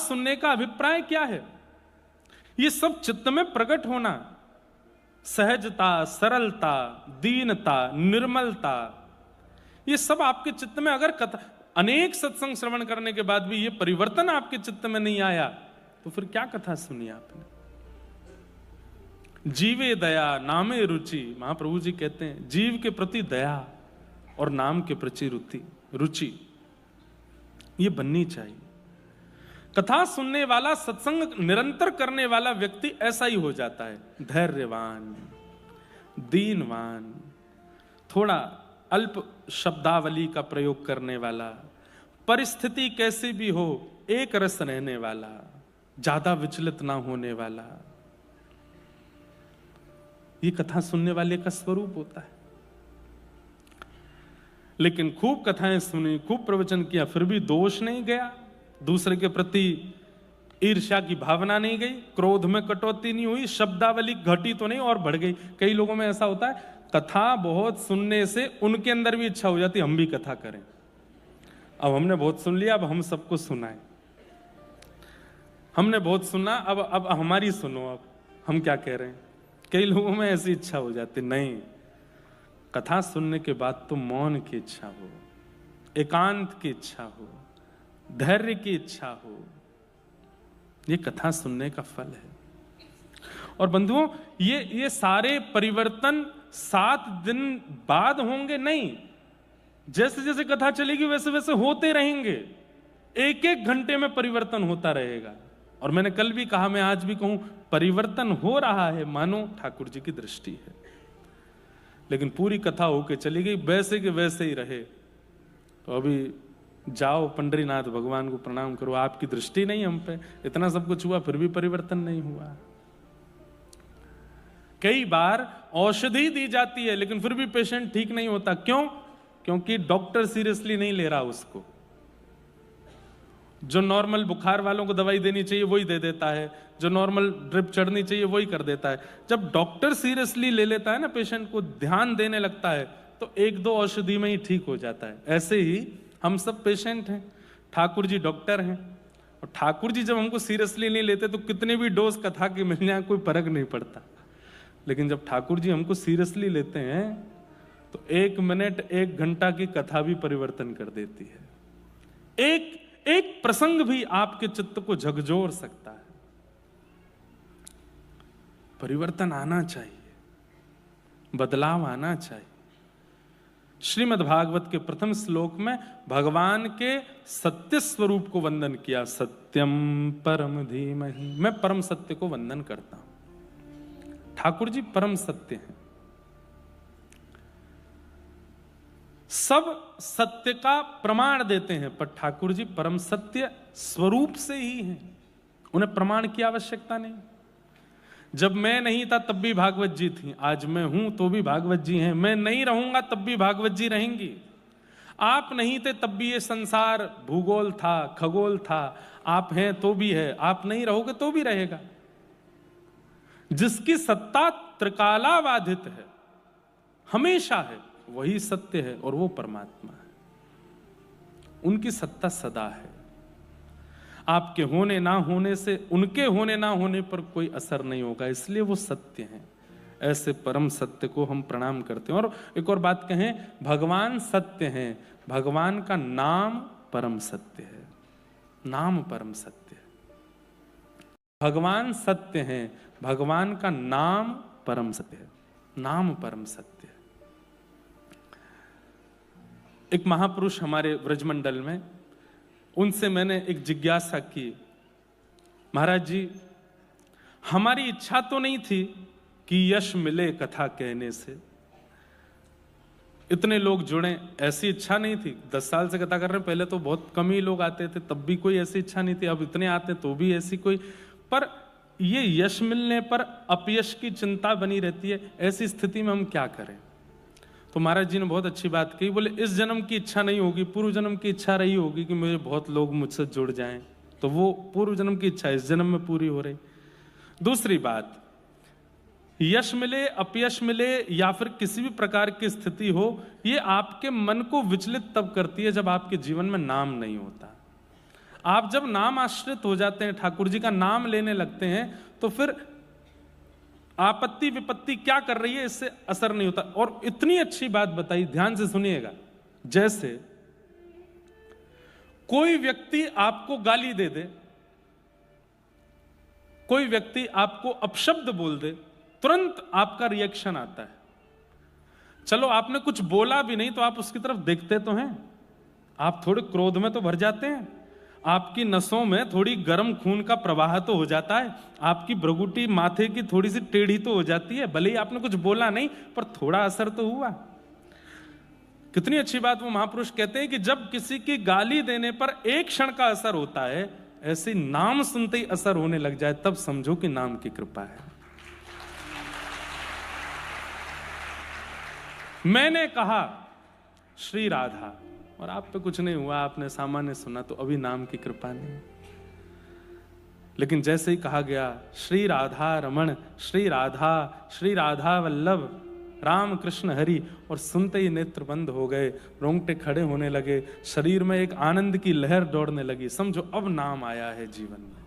सुनने का अभिप्राय क्या है? ये सब चित्त में प्रकट होना, सहजता, सरलता, दीनता, निर्मलता, ये सब आपके चित्त में अगर अनेक सत्संग श्रवण करने के बाद भी ये परिवर्तन आपके चित्त में नहीं आया तो फिर क्या कथा सुनी आपने? जीवे दया नामे रुचि, महाप्रभु जी कहते हैं जीव के प्रति दया और नाम के प्रति रुचि ये बननी चाहिए। कथा सुनने वाला, सत्संग निरंतर करने वाला व्यक्ति ऐसा ही हो जाता है, धैर्यवान, दीनवान, थोड़ा अल्प शब्दावली का प्रयोग करने वाला, परिस्थिति कैसी भी हो एक रस रहने वाला, ज्यादा विचलित ना होने वाला, ये कथा सुनने वाले का स्वरूप होता है। लेकिन खूब कथाएं सुनी, खूब प्रवचन किया, फिर भी दोष नहीं गया, दूसरे के प्रति ईर्ष्या की भावना नहीं गई, क्रोध में कटौती नहीं हुई, शब्दावली घटी तो नहीं और बढ़ गई। कई लोगों में ऐसा होता है, कथा बहुत सुनने से उनके अंदर भी इच्छा हो जाती है हम भी कथा करें, अब हमने बहुत सुन लिया, अब हम सबको सुनाएं, हमने बहुत सुना, अब हमारी सुनो, अब हम क्या कह रहे हैं। कई लोगों में ऐसी इच्छा हो जाती। नहीं, कथा सुनने के बाद तो मौन की इच्छा हो, एकांत की इच्छा हो, धैर्य की इच्छा हो, ये कथा सुनने का फल है। और बंधुओं, ये सारे परिवर्तन 7 दिन बाद होंगे नहीं, जैसे जैसे कथा चलेगी वैसे वैसे होते रहेंगे, एक एक घंटे में परिवर्तन होता रहेगा। और मैंने कल भी कहा, मैं आज भी कहूं, परिवर्तन हो रहा है मानो ठाकुर जी की दृष्टि है। लेकिन पूरी कथा होके चली गई, वैसे के वैसे ही रहे तो अभी जाओ पंडरीनाथ भगवान को प्रणाम करो, आपकी दृष्टि नहीं हम पे, इतना सब कुछ हुआ फिर भी परिवर्तन नहीं हुआ। कई बार औषधि दी जाती है लेकिन फिर भी पेशेंट ठीक नहीं होता। क्यों? क्योंकि डॉक्टर सीरियसली नहीं ले रहा उसको। जो नॉर्मल बुखार वालों को दवाई देनी चाहिए वही दे देता है, जो नॉर्मल ड्रिप चढ़नी चाहिए वही कर देता है। जब डॉक्टर सीरियसली ले लेता है ना, पेशेंट को ध्यान देने लगता है, तो 1-2 औषधि में ही ठीक हो जाता है। ऐसे ही हम सब पेशेंट हैं, ठाकुर जी डॉक्टर हैं, और ठाकुर जी जब हमको सीरियसली नहीं लेते तो कितने भी डोज कथा के मिल जाए कोई फर्क नहीं पड़ता। लेकिन जब ठाकुर जी हमको सीरियसली लेते हैं तो 1 मिनट 1 घंटा की कथा भी परिवर्तन कर देती है। एक प्रसंग भी आपके चित्त को झकझोर सकता है। परिवर्तन आना चाहिए, बदलाव आना चाहिए। श्रीमद् भागवत के प्रथम श्लोक में भगवान के सत्य स्वरूप को वंदन किया, सत्यम परम धीमहि। मैं परम सत्य को वंदन करता हूं। ठाकुर जी परम सत्य हैं, सब सत्य का प्रमाण देते हैं, पर ठाकुर जी परम सत्य स्वरूप से ही हैं, उन्हें प्रमाण की आवश्यकता नहीं। जब मैं नहीं था तब भी भागवत जी थी, आज मैं हूं तो भी भागवत जी हैं, मैं नहीं रहूंगा तब भी भागवत जी रहेंगी। आप नहीं थे तब भी ये संसार भूगोल था, खगोल था, आप हैं तो भी है, आप नहीं रहोगे तो भी रहेगा। जिसकी सत्ता त्रिकालाबाधित है, हमेशा है, वही सत्य है और वो परमात्मा है। उनकी सत्ता सदा है। आपके होने ना होने से, उनके होने ना होने पर कोई असर नहीं होगा, इसलिए वो सत्य हैं। ऐसे परम सत्य को हम प्रणाम करते हैं। और एक और बात कहें, भगवान सत्य हैं, भगवान का नाम परम सत्य है, नाम परम सत्य है। भगवान सत्य हैं, भगवान का नाम परम सत्य है, नाम परम सत्य है। एक महापुरुष हमारे व्रजमंडल में, उनसे मैंने एक जिज्ञासा की, महाराज जी हमारी इच्छा तो नहीं थी कि यश मिले कथा कहने से, इतने लोग जुड़े, ऐसी इच्छा नहीं थी। 10 साल से कथा कर रहे हैं, पहले तो बहुत कम ही लोग आते थे, तब भी कोई ऐसी इच्छा नहीं थी, अब इतने आते तो भी ऐसी कोई, पर ये यश मिलने पर अपयश की चिंता बनी रहती है। ऐसी स्थिति में हम क्या करें? तो महाराज जी ने बहुत अच्छी बात कही, बोले इस जन्म की इच्छा नहीं होगी, पूर्व जन्म की इच्छा रही होगी कि मुझे बहुत लोग मुझसे जुड़ जाएं, तो वो पूर्व जन्म की इच्छा इस जन्म में पूरी हो रही। दूसरी बात, यश मिले, अपयश मिले या फिर किसी भी प्रकार की स्थिति हो, ये आपके मन को विचलित तब करती है जब आपके जीवन में नाम नहीं होता। आप जब नाम आश्रित हो जाते हैं, ठाकुर जी का नाम लेने लगते हैं, तो फिर आपत्ति विपत्ति क्या कर रही है इससे असर नहीं होता। और इतनी अच्छी बात बताई, ध्यान से सुनिएगा, जैसे कोई व्यक्ति आपको गाली दे दे, कोई व्यक्ति आपको अपशब्द बोल दे, तुरंत आपका रिएक्शन आता है। चलो आपने कुछ बोला भी नहीं तो आप उसकी तरफ देखते तो हैं, आप थोड़े क्रोध में तो भर जाते हैं, आपकी नसों में थोड़ी गर्म खून का प्रवाह तो हो जाता है, आपकी भ्रुकुटी माथे की थोड़ी सी टेढ़ी तो हो जाती है, भले ही आपने कुछ बोला नहीं पर थोड़ा असर तो हुआ। कितनी अच्छी बात वो महापुरुष कहते हैं कि जब किसी की गाली देने पर एक क्षण का असर होता है, ऐसे नाम सुनते ही असर होने लग जाए, तब समझो कि नाम की कृपा है। मैंने कहा श्री राधा और आप पे कुछ नहीं हुआ, आपने सामान्य सुना, तो अभी नाम की कृपा नहीं। लेकिन जैसे ही कहा गया श्री राधा रमण, श्री राधा वल्लभ, राम कृष्ण हरि, और सुनते ही नेत्र बंद हो गए, रोंगटे खड़े होने लगे, शरीर में एक आनंद की लहर दौड़ने लगी, समझो अब नाम आया है जीवन में।